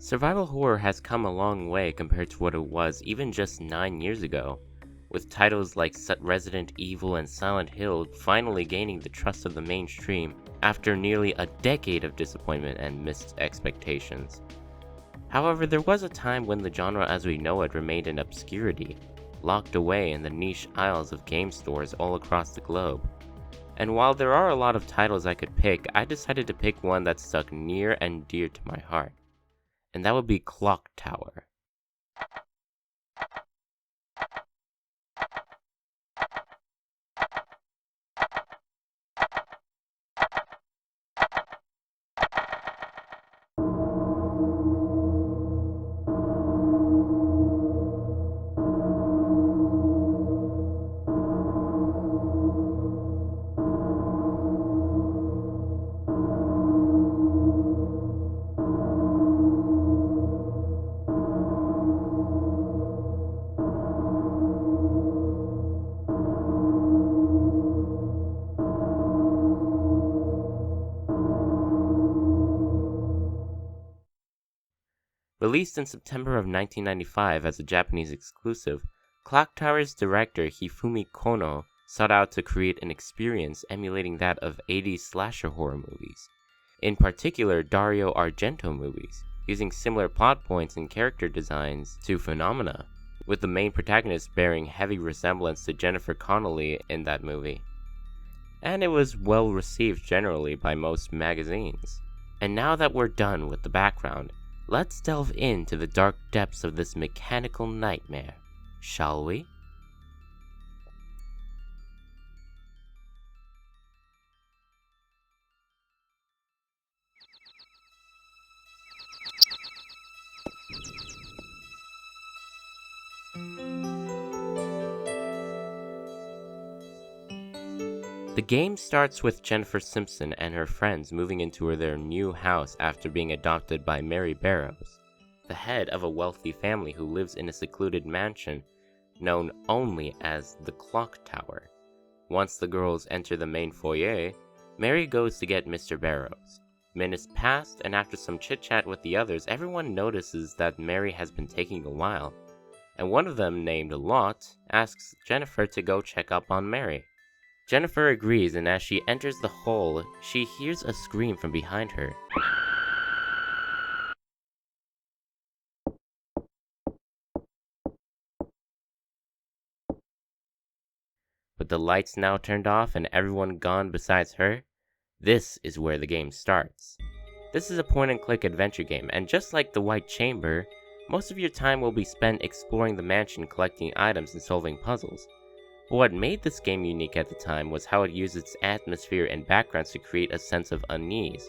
Survival horror has come a long way compared to what it was even just 9 years ago, with titles like Resident Evil and Silent Hill finally gaining the trust of the mainstream after nearly a decade of disappointment and missed expectations. However, there was a time when the genre as we know it remained in obscurity, locked away in the niche aisles of game stores all across the globe. And while there are a lot of titles I could pick, I decided to pick one that stuck near and dear to my heart. And that would be Clock Tower. Released in September of 1995 as a Japanese exclusive, Clock Tower's director Hifumi Kono sought out to create an experience emulating that of 80s slasher horror movies, in particular Dario Argento movies, using similar plot points and character designs to Phenomena, with the main protagonist bearing heavy resemblance to Jennifer Connelly in that movie. And it was well received generally by most magazines. And now that we're done with the background, let's delve into the dark depths of this mechanical nightmare, shall we? The game starts with Jennifer Simpson and her friends moving into their new house after being adopted by Mary Barrows, the head of a wealthy family who lives in a secluded mansion known only as the Clock Tower. Once the girls enter the main foyer, Mary goes to get Mr. Barrows. Minutes pass, and after some chit-chat with the others, everyone notices that Mary has been taking a while, and one of them, named Lot, asks Jennifer to go check up on Mary. Jennifer agrees, and as she enters the hall, she hears a scream from behind her. With the lights now turned off and everyone gone besides her, this is where the game starts. This is a point-and-click adventure game, and just like The White Chamber, most of your time will be spent exploring the mansion, collecting items and solving puzzles. But what made this game unique at the time was how it used its atmosphere and backgrounds to create a sense of unease,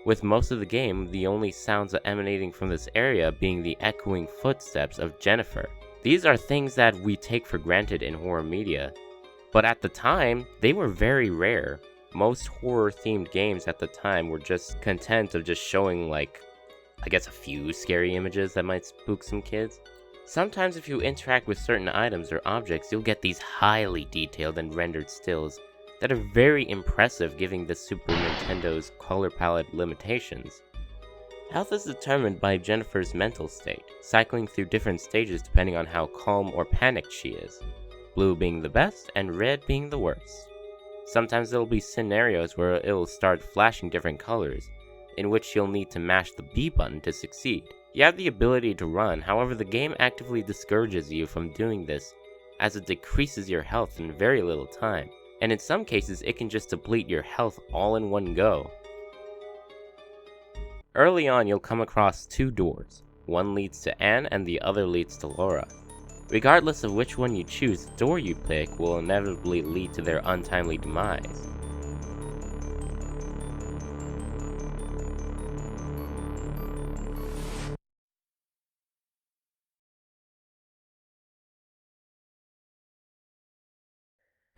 with most of the game the only sounds emanating from this area being the echoing footsteps of Jennifer. These are things that we take for granted in horror media, but at the time, they were very rare. Most horror-themed games at the time were just content of just showing a few scary images that might spook some kids. Sometimes if you interact with certain items or objects, you'll get these highly detailed and rendered stills that are very impressive given the Super Nintendo's color palette limitations. Health is determined by Jennifer's mental state, cycling through different stages depending on how calm or panicked she is, blue being the best and red being the worst. Sometimes there will be scenarios where it'll start flashing different colors, in which you'll need to mash the B button to succeed. You have the ability to run, however the game actively discourages you from doing this, as it decreases your health in very little time, and in some cases it can just deplete your health all in one go. Early on you'll come across two doors, one leads to Anne and the other leads to Laura. Regardless of which one you choose, the door you pick will inevitably lead to their untimely demise.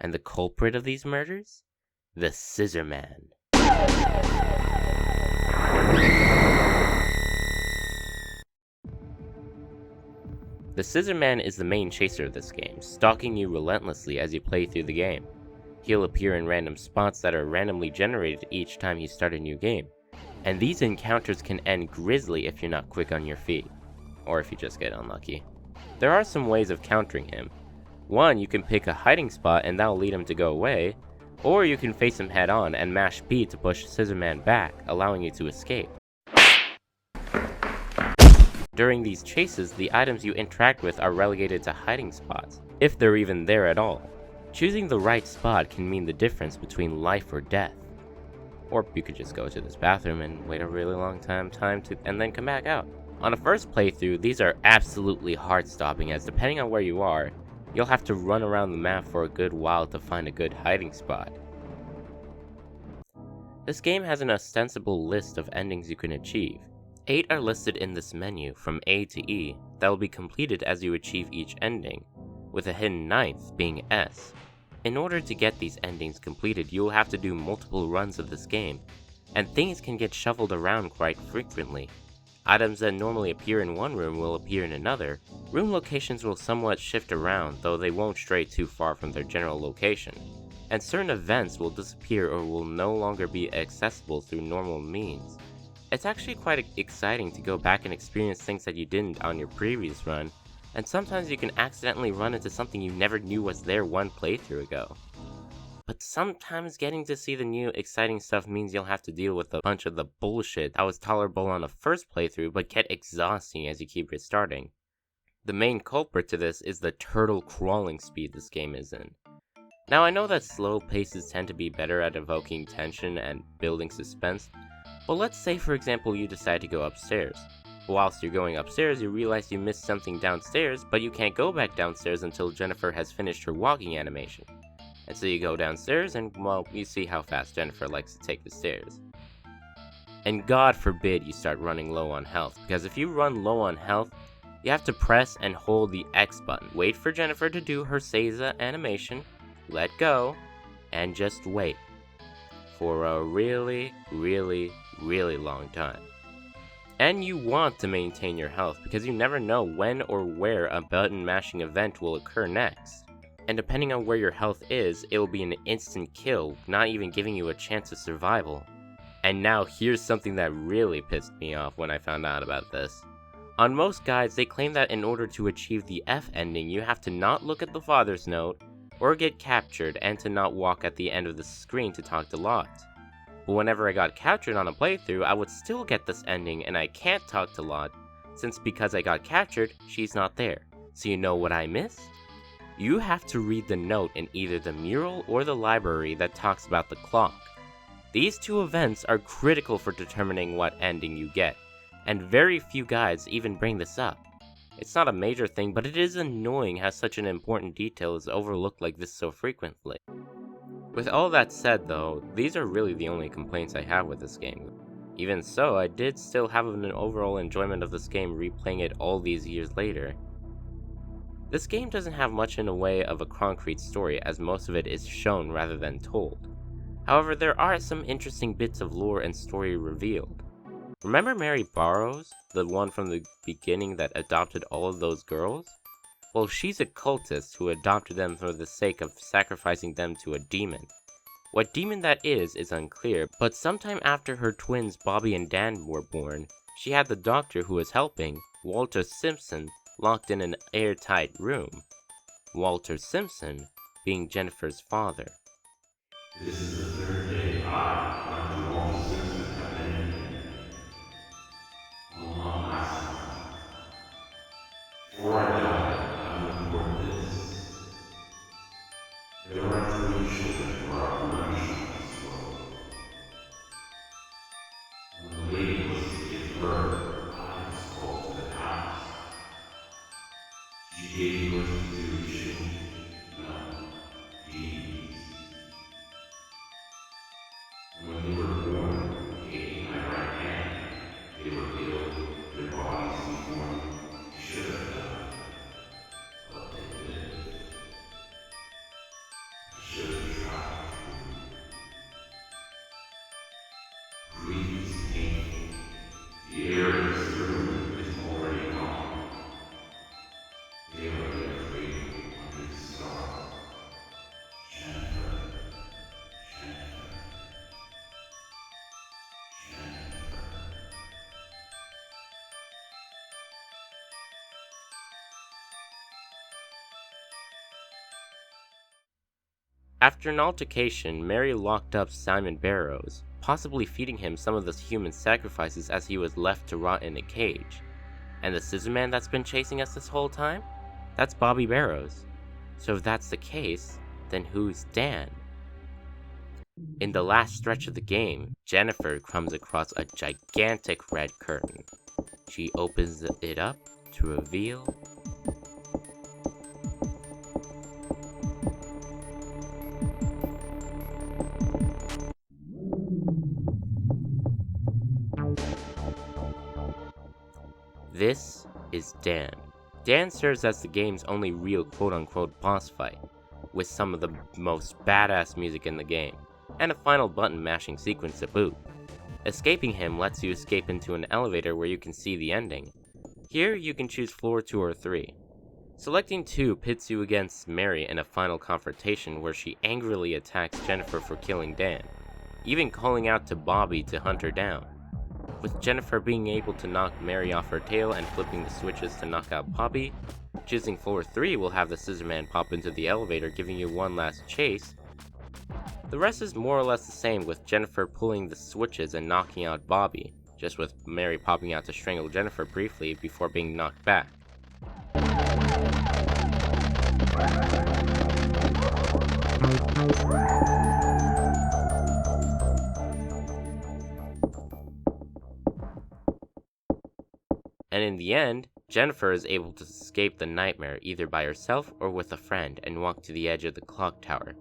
And the culprit of these murders? The Scissor Man. The Scissor Man is the main chaser of this game, stalking you relentlessly as you play through the game. He'll appear in random spots that are randomly generated each time you start a new game, And these encounters can end grisly if you're not quick on your feet, or if you just get unlucky. There are some ways of countering him. One, you can pick a hiding spot and that'll lead him to go away, or you can face him head on and mash B to push Scissorman back, allowing you to escape. During these chases, the items you interact with are relegated to hiding spots, if they're even there at all. Choosing the right spot can mean the difference between life or death. Or you could just go to this bathroom and wait a really long time and then come back out. On a first playthrough, these are absolutely heart-stopping, as depending on where you are, you'll have to run around the map for a good while to find a good hiding spot. This game has an ostensible list of endings you can achieve. 8 are listed in this menu from A to E that will be completed as you achieve each ending, with a hidden 9th being S. In order to get these endings completed, you will have to do multiple runs of this game, and things can get shuffled around quite frequently. Items that normally appear in one room will appear in another. Room locations will somewhat shift around, though they won't stray too far from their general location. And certain events will disappear or will no longer be accessible through normal means. It's actually quite exciting to go back and experience things that you didn't on your previous run, and sometimes you can accidentally run into something you never knew was there one playthrough ago. But sometimes getting to see the new exciting stuff means you'll have to deal with a bunch of the bullshit that was tolerable on the first playthrough but get exhausting as you keep restarting. The main culprit to this is the turtle crawling speed this game is in. Now I know that slow paces tend to be better at evoking tension and building suspense, but let's say for example you decide to go upstairs. Whilst you're going upstairs, you realize you missed something downstairs, but you can't go back downstairs until Jennifer has finished her walking animation. And so you go downstairs and, well, you see how fast Jennifer likes to take the stairs. And God forbid you start running low on health, because if you run low on health, you have to press and hold the X button, wait for Jennifer to do her Seiza animation, let go, and just wait. For a really, really, really long time. And you want to maintain your health because you never know when or where a button mashing event will occur next. And depending on where your health is, it will be an instant kill, not even giving you a chance of survival. And now here's something that really pissed me off when I found out about this. On most guides, they claim that in order to achieve the F ending, you have to not look at the father's note, or get captured, and to not walk at the end of the screen to talk to Lot. But whenever I got captured on a playthrough, I would still get this ending and I can't talk to Lot, since because I got captured, she's not there. So you know what I missed? You have to read the note in either the mural or the library that talks about the clock. These two events are critical for determining what ending you get, and very few guides even bring this up. It's not a major thing, but it is annoying how such an important detail is overlooked like this so frequently. With all that said though, these are really the only complaints I have with this game. Even so, I did still have an overall enjoyment of this game replaying it all these years later. This game doesn't have much in the way of a concrete story, as most of it is shown rather than told. However, there are some interesting bits of lore and story revealed. Remember Mary Barrows, the one from the beginning that adopted all of those girls? Well, she's a cultist who adopted them for the sake of sacrificing them to a demon. What demon that is unclear, but sometime after her twins Bobby and Dan were born, she had the doctor who was helping, Walter Simpson, locked in an airtight room. Walter Simpson being Jennifer's father. This is the third day I, Dr. Walter Simpson, have been in here. Hold on, my son. Before I die, I will report this. There are 3 children who are blemish on this world. When the lady was to give birth, I was called to the house. She gave birth to 3 children. No, demons. And when they were born, taking my right hand, they were killed, their bodies deformed. They should have died, but they lived. I should have tried to After an altercation, Mary locked up Simon Barrows, possibly feeding him some of the human sacrifices as he was left to rot in a cage. And the Scissor Man that's been chasing us this whole time? That's Bobby Barrows. So if that's the case, then who's Dan? In the last stretch of the game, Jennifer comes across a gigantic red curtain. She opens it up to reveal this is Dan. Dan serves as the game's only real quote-unquote boss fight, with some of the most badass music in the game, and a final button mashing sequence to boot. Escaping him lets you escape into an elevator where you can see the ending. Here you can choose floor 2 or 3. Selecting 2 pits you against Mary in a final confrontation where she angrily attacks Jennifer for killing Dan, even calling out to Bobby to hunt her down. With Jennifer being able to knock Mary off her tail and flipping the switches to knock out Bobby, choosing floor 3 will have the Scissor Man pop into the elevator, giving you one last chase. The rest is more or less the same, with Jennifer pulling the switches and knocking out Bobby, just with Mary popping out to strangle Jennifer briefly before being knocked back. And in the end, Jennifer is able to escape the nightmare either by herself or with a friend and walk to the edge of the clock tower.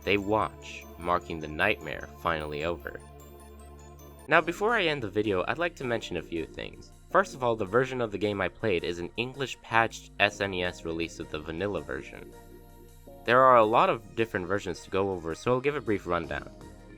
They watch, marking the nightmare finally over. Now before I end the video, I'd like to mention a few things. First of all, the version of the game I played is an English patched SNES release of the vanilla version. There are a lot of different versions to go over, so I'll give a brief rundown.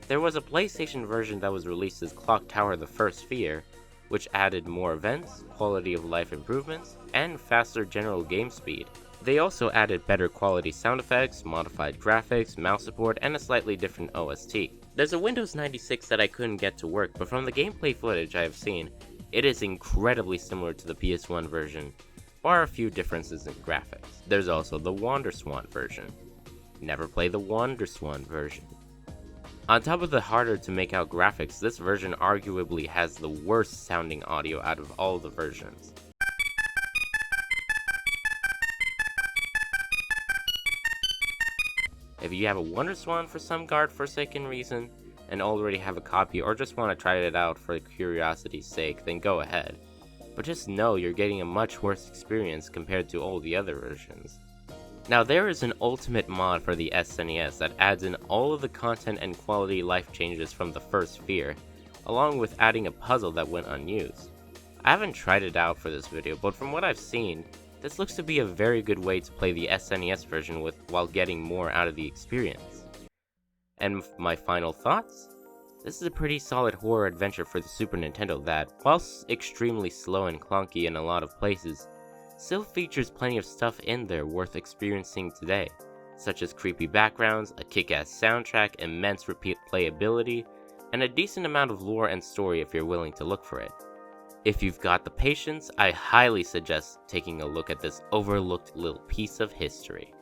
There was a PlayStation version that was released as Clock Tower: The First Fear, which added more events, quality of life improvements, and faster general game speed. They also added better quality sound effects, modified graphics, mouse support, and a slightly different OST. There's a Windows 96 that I couldn't get to work, but from the gameplay footage I have seen, it is incredibly similar to the PS1 version, bar a few differences in graphics. There's also the WonderSwan version. Never play the WonderSwan version. On top of the harder to make out graphics, this version arguably has the worst sounding audio out of all the versions. If you have a WonderSwan for some godforsaken reason, and already have a copy or just want to try it out for curiosity's sake, then go ahead. But just know you're getting a much worse experience compared to all the other versions. Now there is an ultimate mod for the SNES that adds in all of the content and quality life changes from the first Fear, along with adding a puzzle that went unused. I haven't tried it out for this video, but from what I've seen, this looks to be a very good way to play the SNES version while getting more out of the experience. And my final thoughts? This is a pretty solid horror adventure for the Super Nintendo that, whilst extremely slow and clunky in a lot of places, still features plenty of stuff in there worth experiencing today, such as creepy backgrounds, a kick-ass soundtrack, immense repeat playability, and a decent amount of lore and story if you're willing to look for it. If you've got the patience, I highly suggest taking a look at this overlooked little piece of history.